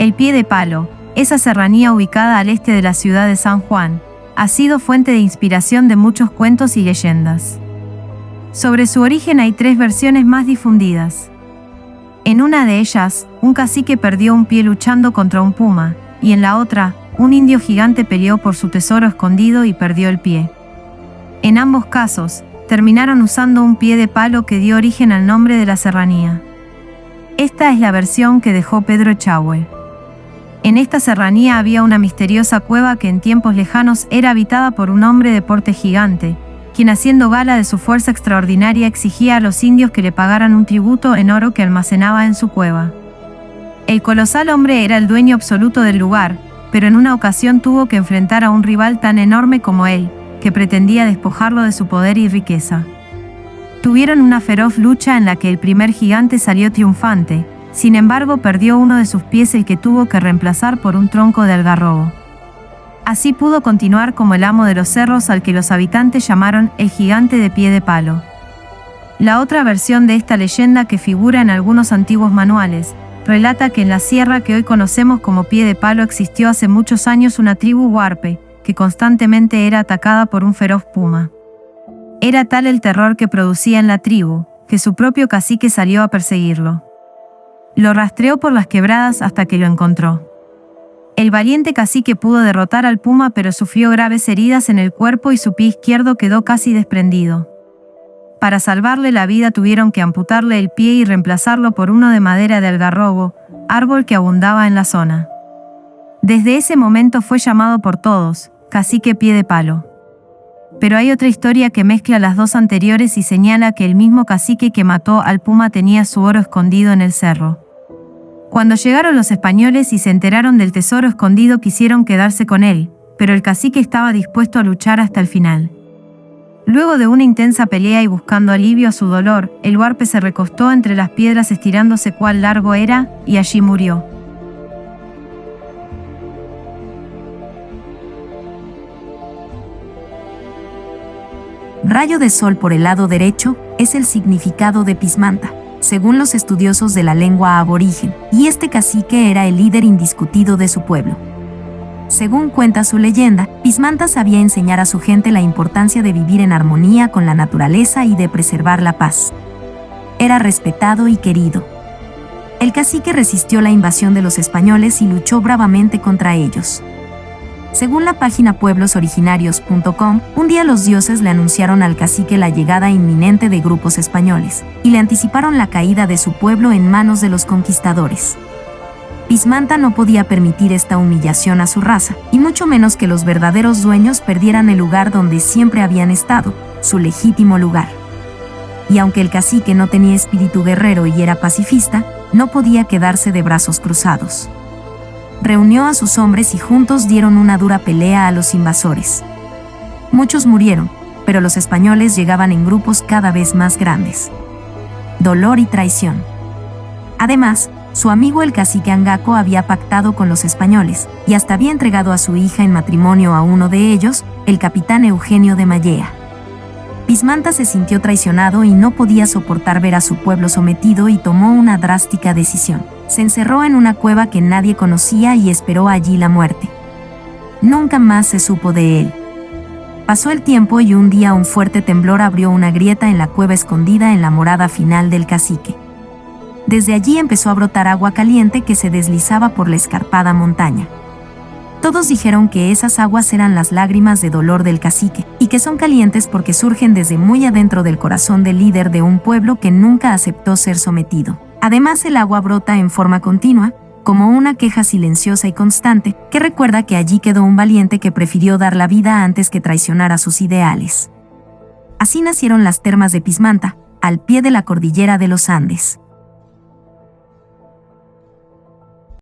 El Pie de Palo, esa serranía ubicada al este de la ciudad de San Juan, ha sido fuente de inspiración de muchos cuentos y leyendas. Sobre su origen hay 3 versiones más difundidas. En una de ellas, un cacique perdió un pie luchando contra un puma, y en la otra, un indio gigante peleó por su tesoro escondido y perdió el pie. En ambos casos, terminaron usando un pie de palo que dio origen al nombre de la serranía. Esta es la versión que dejó Pedro Echagüe. En esta serranía había una misteriosa cueva que en tiempos lejanos era habitada por un hombre de porte gigante, quien haciendo gala de su fuerza extraordinaria exigía a los indios que le pagaran un tributo en oro que almacenaba en su cueva. El colosal hombre era el dueño absoluto del lugar, pero en una ocasión tuvo que enfrentar a un rival tan enorme como él, que pretendía despojarlo de su poder y riqueza. Tuvieron una feroz lucha en la que el primer gigante salió triunfante. Sin embargo, perdió uno de sus pies, el que tuvo que reemplazar por un tronco de algarrobo. Así pudo continuar como el amo de los cerros, al que los habitantes llamaron el gigante de Pie de Palo. La otra versión de esta leyenda, que figura en algunos antiguos manuales, relata que en la sierra que hoy conocemos como Pie de Palo existió hace muchos años una tribu huarpe, que constantemente era atacada por un feroz puma. Era tal el terror que producía en la tribu, que su propio cacique salió a perseguirlo. Lo rastreó por las quebradas hasta que lo encontró. El valiente cacique pudo derrotar al puma, pero sufrió graves heridas en el cuerpo y su pie izquierdo quedó casi desprendido. Para salvarle la vida tuvieron que amputarle el pie y reemplazarlo por uno de madera de algarrobo, árbol que abundaba en la zona. Desde ese momento fue llamado por todos, Cacique Pie de Palo. Pero hay otra historia que mezcla las dos anteriores y señala que el mismo cacique que mató al puma tenía su oro escondido en el cerro. Cuando llegaron los españoles y se enteraron del tesoro escondido, quisieron quedarse con él, pero el cacique estaba dispuesto a luchar hasta el final. Luego de una intensa pelea y buscando alivio a su dolor, el huarpe se recostó entre las piedras estirándose cuán largo era, y allí murió. Rayo de sol por el lado derecho es el significado de Pismanta, según los estudiosos de la lengua aborigen, y este cacique era el líder indiscutido de su pueblo. Según cuenta su leyenda, Pismanta sabía enseñar a su gente la importancia de vivir en armonía con la naturaleza y de preservar la paz. Era respetado y querido. El cacique resistió la invasión de los españoles y luchó bravamente contra ellos. Según la página pueblosooriginarios.com, un día los dioses le anunciaron al cacique la llegada inminente de grupos españoles, y le anticiparon la caída de su pueblo en manos de los conquistadores. Pismanta no podía permitir esta humillación a su raza, y mucho menos que los verdaderos dueños perdieran el lugar donde siempre habían estado, su legítimo lugar. Y aunque el cacique no tenía espíritu guerrero y era pacifista, no podía quedarse de brazos cruzados. Reunió a sus hombres y juntos dieron una dura pelea a los invasores. Muchos murieron, pero los españoles llegaban en grupos cada vez más grandes. Dolor y traición. Además, su amigo el cacique Angaco había pactado con los españoles, y hasta había entregado a su hija en matrimonio a uno de ellos, el capitán Eugenio de Mallea. Pismanta se sintió traicionado y no podía soportar ver a su pueblo sometido y tomó una drástica decisión. Se encerró en una cueva que nadie conocía y esperó allí la muerte. Nunca más se supo de él. Pasó el tiempo y un día un fuerte temblor abrió una grieta en la cueva escondida en la morada final del cacique. Desde allí empezó a brotar agua caliente que se deslizaba por la escarpada montaña. Todos dijeron que esas aguas eran las lágrimas de dolor del cacique, y que son calientes porque surgen desde muy adentro del corazón del líder de un pueblo que nunca aceptó ser sometido. Además, el agua brota en forma continua, como una queja silenciosa y constante, que recuerda que allí quedó un valiente que prefirió dar la vida antes que traicionar a sus ideales. Así nacieron las termas de Pismanta, al pie de la cordillera de los Andes.